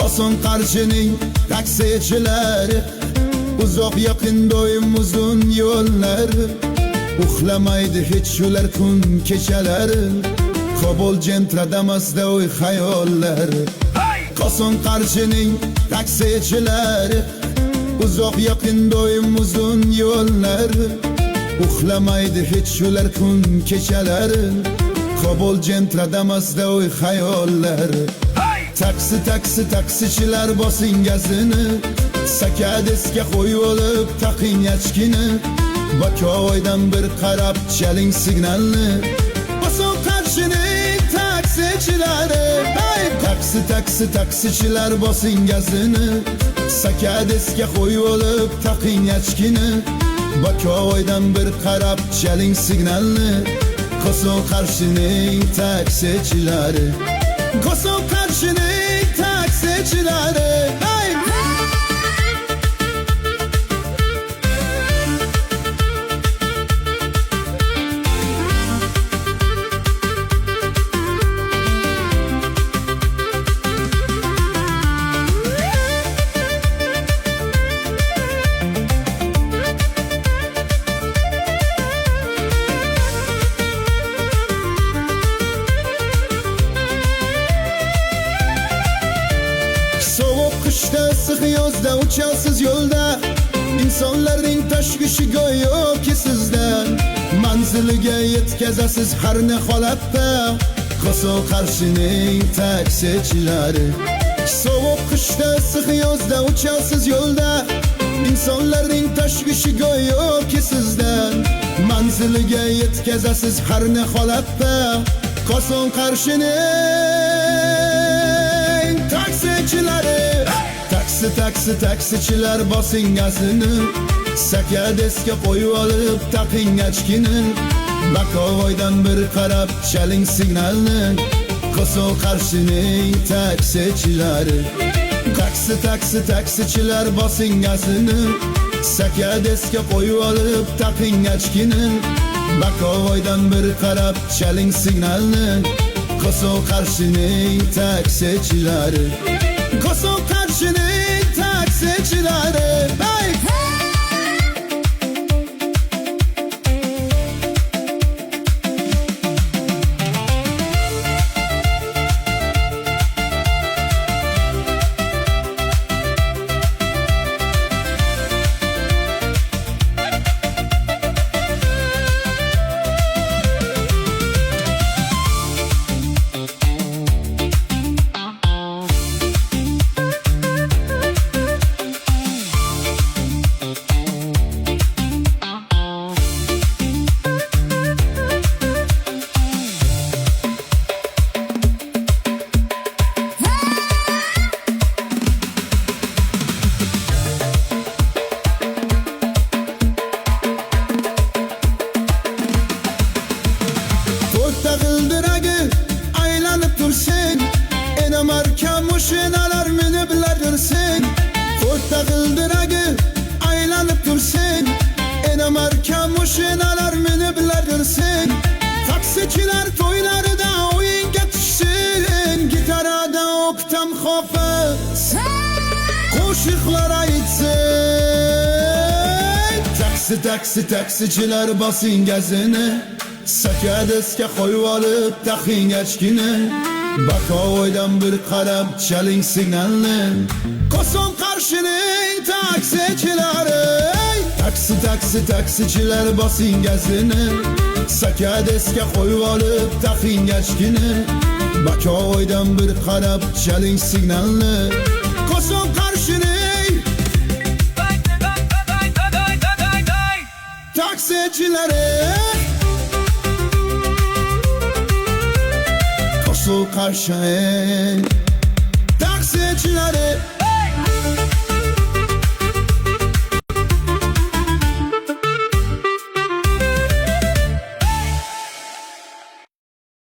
Koson Qarshining taksicilari, uzoq yaqin doim uzun yo'llari, uxlamaydi hech shular kun kechalari, Kobul Damas'da oy xayollari. Koson Qarshining taksicilari, uzoq yaqin doim uzun yo'llari, uxlamaydi hech shular kun kechalari, Kobul Damas'da oy xayollari. Taksichilar bosing gazini, sakadesga qo'yib olib taqing yachkini, Bakovoydan bir qarab chaling signalni. Koson Qarshining taksichilari, taksichilar bosing gazini, sakadesga qo'yib olib taqing yachkini, Bakovoydan bir qarab chaling signalni. Koson Qarshining taksichilari, Koson Qarshining taksichilari, qishda issiq yozda uchasiz yo'lda, insonlarning tashvishi go'yoki sizdan, manziliga yetkazasiz har ne holatda. Koson Qarshining taksichilari, sovuq qishda issiq yozda uchasiz yo'lda, insonlarning tashvishi go'yoki sizdan, manziliga yetkazasiz har ne holatda. Koson Qarshining taksichilari, taksichilar bosing gazini, sakadesga qo'yib olib taqing yachkini, Bakovoydan bir qarab chaling signalni. Koson Qarshining taksichilari, taksichilar bosing gazini, sakadesga qo'yib olib taqing yachkini, Bakovoydan bir qarab chaling signalni. Koson Qarshining taksichilari, Koson Qarshining taksichilari, aylanib tursin, ena marka mushinalar miniblar yursin. To'rtta g'ildiragi aylanib tursin, ena marka mushinalar miniblar yursin. Taksichilar to'ylarida o'yinga tushsin, gitarada o'qtam hofiz qo'shiqlar aytsin. Taksichilar bosing gazini, sakadesga qo'yib olib taqing yachkini, Bakovoydan bir qarab chaling signalni. Koson Qarshining taksichilari, taksichilar bosing gazini, sakadesga qo'yib olib taqing yachkini, Bakovoydan bir qarab chaling signalni. Koson Qarshining taksichilari, Koson Qarshining taksichilari.